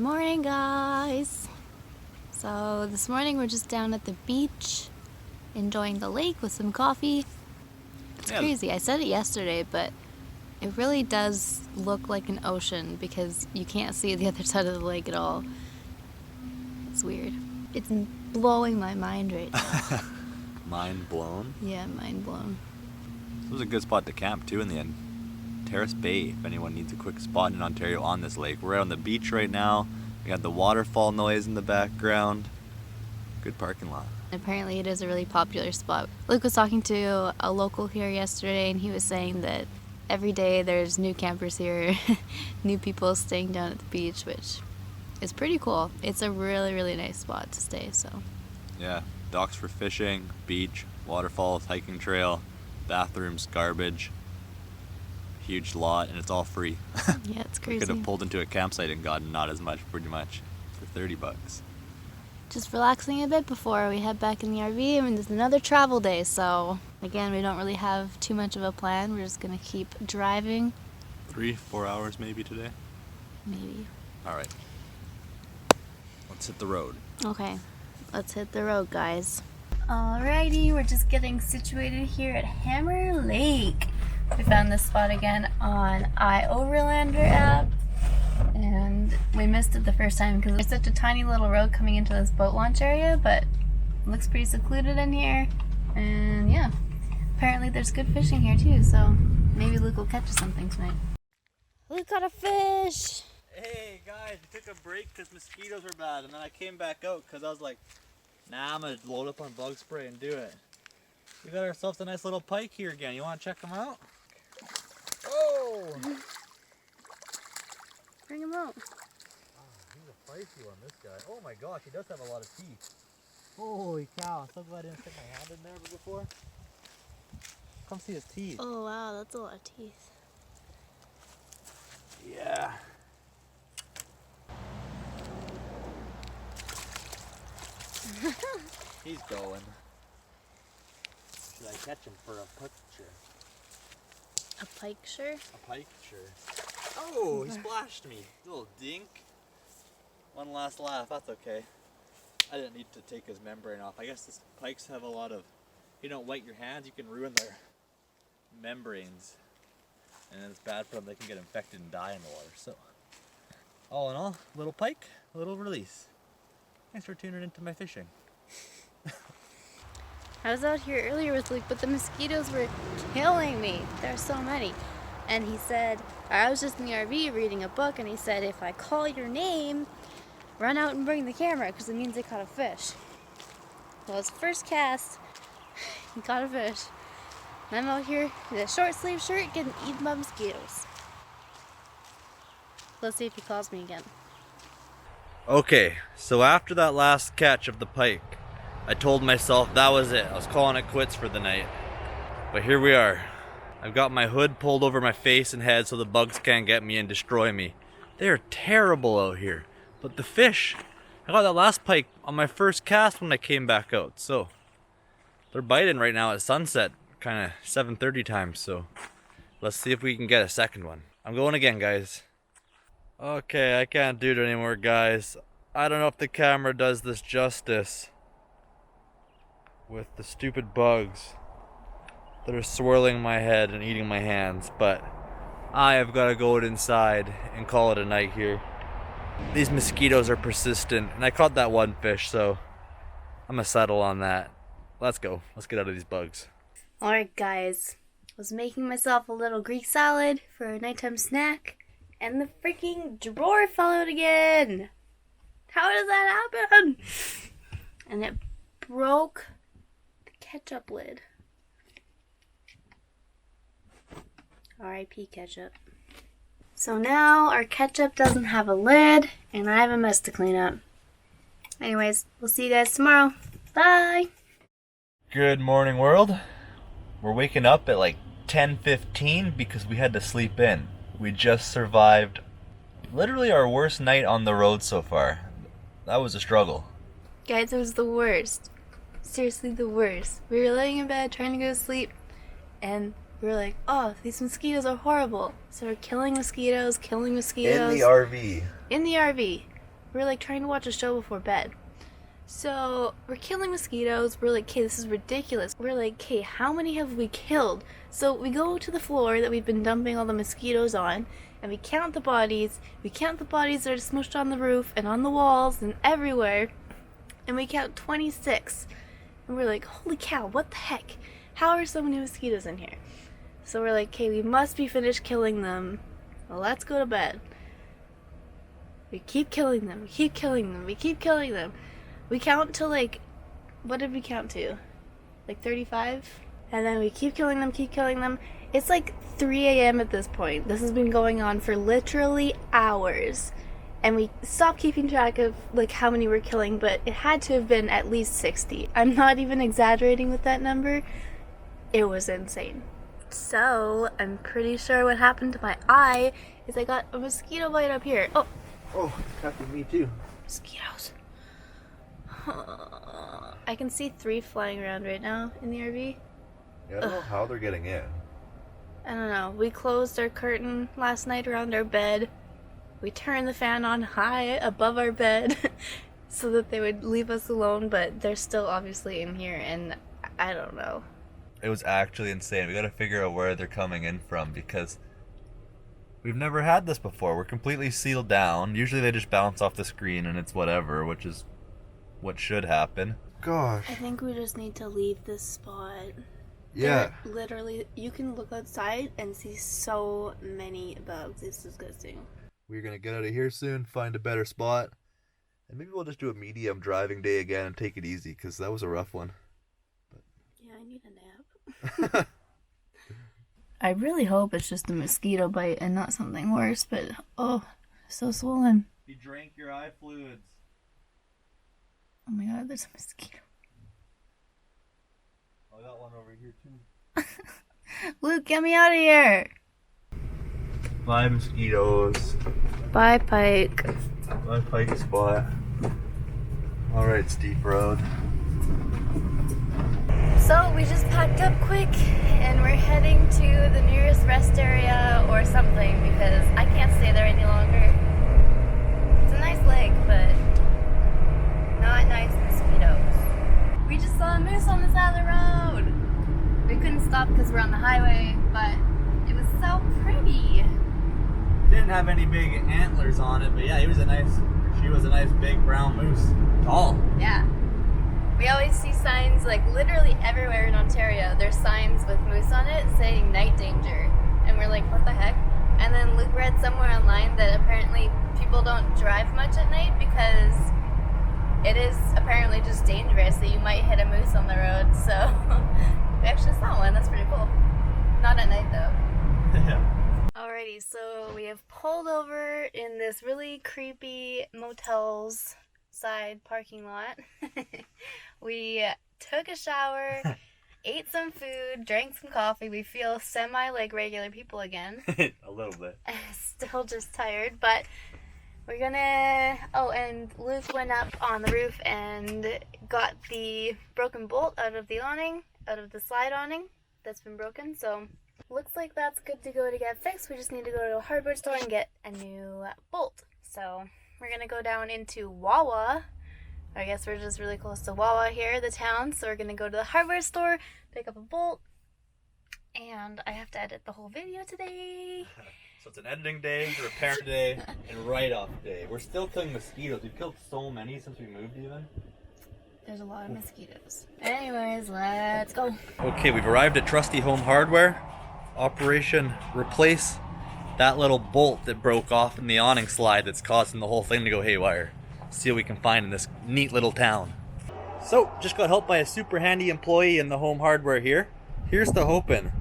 morning, guys. So this morning we're just down at the beach enjoying the lake with some coffee. It's crazy. I said it yesterday, but it really does look like an ocean because you can't see the other side of the lake at all. It's weird. It's blowing my mind right now. Mind blown? Yeah, mind blown. This was a good spot to camp too in the end. Terrace Bay, if anyone needs a quick spot in Ontario on this lake. We're out on the beach right now. We got the waterfall noise in the background. Good parking lot. Apparently it is a really popular spot. Luke was talking to a local here yesterday and he was saying that every day there's new campers here, new people staying down at the beach, which is pretty cool. It's a really, really nice spot to stay, so. Yeah, docks for fishing, beach, waterfalls, hiking trail, bathrooms, garbage. Huge lot, and it's all free. Yeah, it's crazy. We could have pulled into a campsite and gotten not as much, pretty much, for 30 bucks. Just relaxing a bit before we head back in the RV. I mean, there's another travel day, so again, we don't really have too much of a plan. We're just gonna keep driving. 3-4 hours maybe today? Maybe. All right. Let's hit the road. Okay, let's hit the road, guys. Alrighty, we're just getting situated here at Hammer Lake. We found this spot again on iOverlander app, and we missed it the first time because there's such a tiny little road coming into this boat launch area, but it looks pretty secluded in here, and yeah, apparently there's good fishing here too, so maybe Luke will catch us something tonight. Luke caught a fish! Hey guys, we took a break because mosquitoes were bad, and then I came back out because I was like, nah, I'm gonna load up on bug spray and do it. We got ourselves a nice little pike here again. You want to check them out? Oh! Bring him out. Oh, he's a feisty one, this guy. Oh my gosh, he does have a lot of teeth. Holy cow, I'm so glad I didn't stick my hand in there before. Come see his teeth. Oh wow, that's a lot of teeth. Yeah. He's going. Should I catch him for a picture? A pike, sure? A pike, sure. Oh, he splashed me. Little dink. One last laugh, that's okay. I didn't need to take his membrane off. I guess the pikes have a lot of, if you don't wet your hands, you can ruin their membranes. And it's bad for them, they can get infected and die in the water. So, all in all, little pike, little release. Thanks for tuning into my fishing. I was out here earlier with Luke, but the mosquitoes were killing me. There are so many. And he said, I was just in the RV reading a book, and he said, if I call your name, run out and bring the camera, because it means I caught a fish. Well, his first cast, he caught a fish. And I'm out here in a short sleeve shirt getting eaten by mosquitoes. Let's see if he calls me again. Okay, so after that last catch of the pike, I told myself that was it. I was calling it quits for the night. But here we are. I've got my hood pulled over my face and head so the bugs can't get me and destroy me. They are terrible out here. But the fish, I got that last pike on my first cast when I came back out. So they're biting right now at sunset, kind of 7:30 time. So let's see if we can get a second one. I'm going again, guys. Okay, I can't do it anymore, guys. I don't know if the camera does this justice with the stupid bugs that are swirling my head and eating my hands, but I have got to go inside and call it a night here. These mosquitoes are persistent, and I caught that one fish, so I'm gonna settle on that. Let's go. Let's get out of these bugs. Alright guys, I was making myself a little Greek salad for a nighttime snack, and the freaking drawer fell out again! How does that happen? And it broke the ketchup lid. R.I.P. ketchup. So now our ketchup doesn't have a lid, and I have a mess to clean up. Anyways, we'll see you guys tomorrow. Bye! Good morning, world. We're waking up at like 10:15 because we had to sleep in. We just survived literally our worst night on the road so far. That was a struggle. Guys, it was the worst. Seriously, the worst. We were laying in bed trying to go to sleep, and we were like, oh, these mosquitoes are horrible. So we're killing mosquitoes. In the RV. In the RV. We were like trying to watch a show before bed. So we're killing mosquitoes. We're like, okay, this is ridiculous. We're like, okay, how many have we killed? So we go to the floor that we've been dumping all the mosquitoes on, and we count the bodies. We count the bodies that are smushed on the roof and on the walls and everywhere, and we count 26. And we're like, holy cow, what the heck? How are so many mosquitoes in here? So we're like, okay, we must be finished killing them. Well, let's go to bed. We keep killing them. We keep killing them. We keep killing them. We count to like, what did we count to? Like 35? And then we keep killing them, keep killing them. It's like 3 a.m. at this point. This has been going on for literally hours. And we stopped keeping track of like how many we're killing, but it had to have been at least 60. I'm not even exaggerating with that number. It was insane. So, I'm pretty sure what happened to my eye is I got a mosquito bite up here. Oh, Captain, me too. mosquitoes. I can see 3 flying around right now in the RV. Yeah, I don't know how they're getting in. I don't know. We closed our curtain last night around our bed. We turned the fan on high above our bed so that they would leave us alone, but they're still obviously in here, and I don't know. It was actually insane. We gotta figure out where they're coming in from because we've never had this before. We're completely sealed down. Usually they just bounce off the screen and it's whatever, which is what should happen. Gosh. I think we just need to leave this spot. Yeah. They're literally, you can look outside and see so many bugs. It's disgusting. We're gonna get out of here soon, find a better spot, and maybe we'll just do a medium driving day again and take it easy because that was a rough one. Yeah, I need a nap. I really hope it's just a mosquito bite and not something worse, but oh, so swollen. You drank your eye fluids. Oh my god, there's a mosquito. I got one over here too. Luke, get me out of here! Bye, mosquitoes. Bye, Pike. Bye, Pike spot. Alright, steep road. So we just packed up quick and we're heading to the nearest rest area or something because I can't stay there any longer. It's a nice lake, but not nice mosquitoes. We just saw a moose on the side of the road. We couldn't stop because we're on the highway, but it was so pretty. Didn't have any big antlers on it, but yeah, she was a nice big brown moose. Tall. Yeah. We always see signs like literally everywhere in Ontario. There's signs with moose on it saying night danger. And we're like, what the heck? And then Luke read somewhere online that apparently people don't drive much at night because it is apparently just dangerous that you might hit a moose on the road. So we actually saw one. That's pretty cool. Not at night though. Yeah. Alrighty, so we have pulled over in this really creepy motel's side parking lot. We took a shower, ate some food, drank some coffee. We feel semi like regular people again. A little bit. Still just tired, but we're gonna... Oh, and Luke went up on the roof and got the broken bolt out of the awning, out of the slide awning that's been broken, so looks like that's good to go to get fixed. We just need to go to a hardware store and get a new bolt. So we're gonna go down into Wawa. I guess we're just really close to Wawa here, the town. So we're gonna go to the hardware store, pick up a bolt, and I have to edit the whole video today. So it's an editing day, a repair day, and write-off day. We're still killing mosquitoes. We've killed so many since we moved even. There's a lot of mosquitoes. Anyways, let's go. Okay, we've arrived at Trusty Home Hardware. Operation replace that little bolt that broke off in the awning slide that's causing the whole thing to go haywire. See what we can find in this neat little town. So, just got helped by a super handy employee in the home hardware here. Here's the hoping.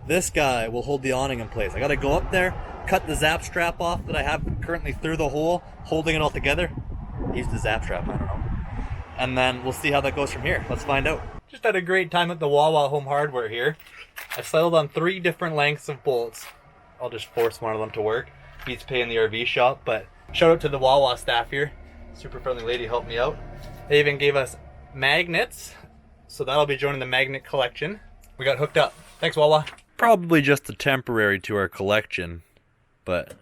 This guy will hold the awning in place. I gotta go up there, cut the zap strap off that I have currently through the hole, holding it all together. Use the zap strap, I don't know. And then we'll see how that goes from here. Let's find out. Just had a great time at the Wawa Home Hardware here. I settled on 3 different lengths of bolts. I'll just force one of them to work. Beats pay in the RV shop, but shout out to the Wawa staff here. Super friendly lady helped me out. They even gave us magnets, so that'll be joining the magnet collection. We got hooked up. Thanks, Wawa. Probably just a temporary to our collection, but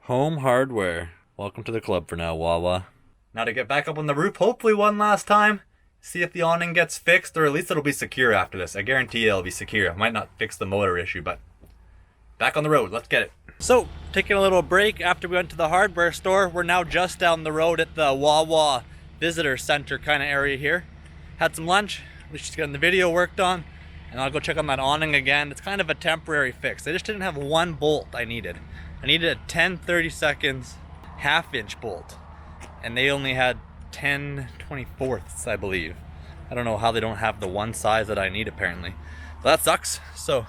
home hardware. Welcome to the club for now, Wawa. Now to get back up on the roof, hopefully one last time, see if the awning gets fixed, or at least it'll be secure after this. I guarantee you it'll be secure. I might not fix the motor issue, but back on the road, let's get it. So, taking a little break after we went to the hardware store, we're now just down the road at the Wawa Visitor Center kind of area here. Had some lunch, we're just getting the video worked on, and I'll go check on that awning again. It's kind of a temporary fix. I just didn't have one bolt I needed. I needed a 10/32 half-inch bolt, and they only had 10/24, I believe. I don't know how they don't have the one size that I need apparently. But that sucks, so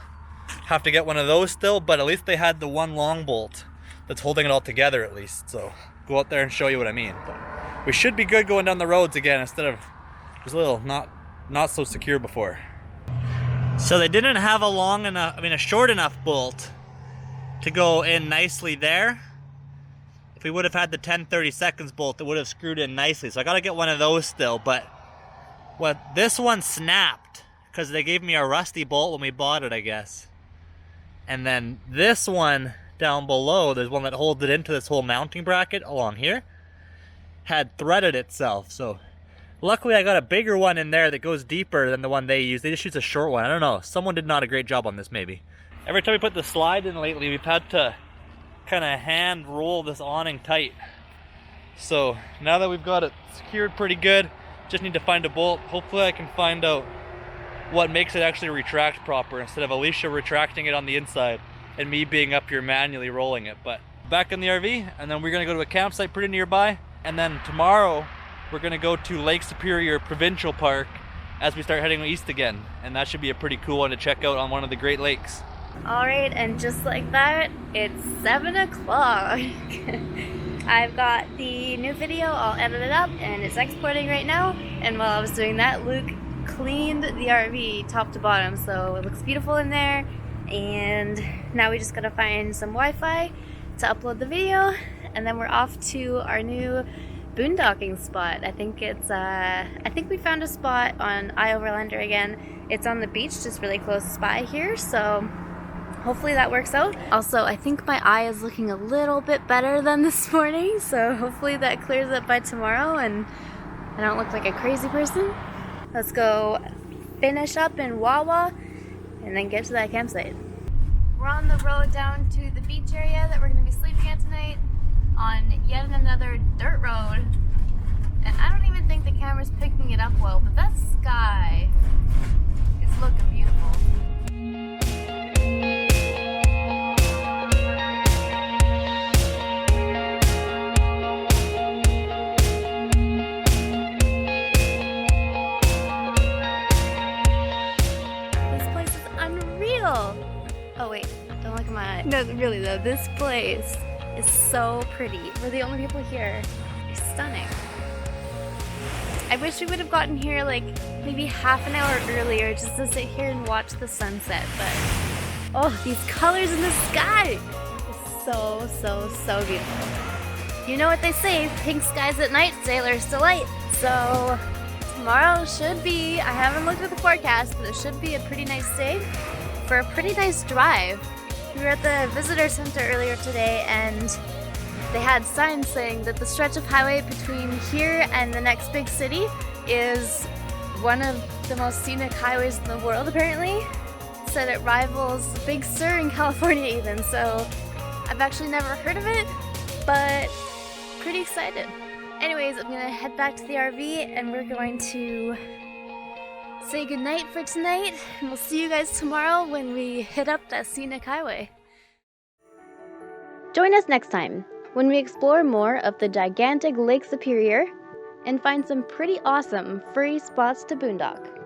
have to get one of those still, but at least they had the one long bolt that's holding it all together at least. So go out there and show you what I mean. But we should be good going down the roads again instead of just a little not so secure before. So they didn't have a short enough bolt to go in nicely there. If we would have had the 10/32 bolt, it would have screwed in nicely. So I gotta get one of those still, but this one snapped because they gave me a rusty bolt when we bought it, I guess. And then this one down below, there's one that holds it into this whole mounting bracket along here, had threaded itself. So luckily I got a bigger one in there that goes deeper than the one they use. They just use a short one. I don't know. Someone did not a great job on this maybe. Every time we put the slide in lately, we've had to kind of hand roll this awning tight. So now that we've got it secured pretty good, just need to find a bolt. Hopefully I can find out what makes it actually retract proper instead of Alicia retracting it on the inside and me being up here manually rolling it. But back in the RV, and then we're gonna go to a campsite pretty nearby, and then tomorrow we're gonna go to Lake Superior Provincial Park as we start heading east again, and that should be a pretty cool one to check out on one of the Great Lakes. Alright, and just like that, it's 7 o'clock. I've got the new video all edited up and it's exporting right now, and while I was doing that, Luke cleaned the RV top to bottom, so it looks beautiful in there. And now we just gotta find some Wi-Fi to upload the video, and then we're off to our new boondocking spot. I think we found a spot on Overlander again. It's on the beach, just really close by here, so hopefully that works out. Also, I think my eye is looking a little bit better than this morning, so hopefully that clears up by tomorrow and I don't look like a crazy person. Let's go finish up in Wawa and then get to that campsite. We're on the road down to the beach area that we're going to be sleeping at tonight on yet another dirt road. And I don't even think the camera's picking it up well, but that sky is looking beautiful. Oh wait, don't look at my eye. No, really though, this place is so pretty. We're the only people here. It's stunning. I wish we would have gotten here like maybe half an hour earlier just to sit here and watch the sunset, but oh, these colors in the sky is so beautiful. You know what they say, pink skies at night, sailors delight. So tomorrow should be, I haven't looked at the forecast, but it should be a pretty nice day for a pretty nice drive. We were at the visitor center earlier today and they had signs saying that the stretch of highway between here and the next big city is one of the most scenic highways in the world apparently. Said it rivals Big Sur in California even, so I've actually never heard of it, but pretty excited. Anyways, I'm gonna head back to the RV and we're going to say goodnight for tonight, and we'll see you guys tomorrow when we hit up that scenic highway. Join us next time when we explore more of the gigantic Lake Superior and find some pretty awesome free spots to boondock.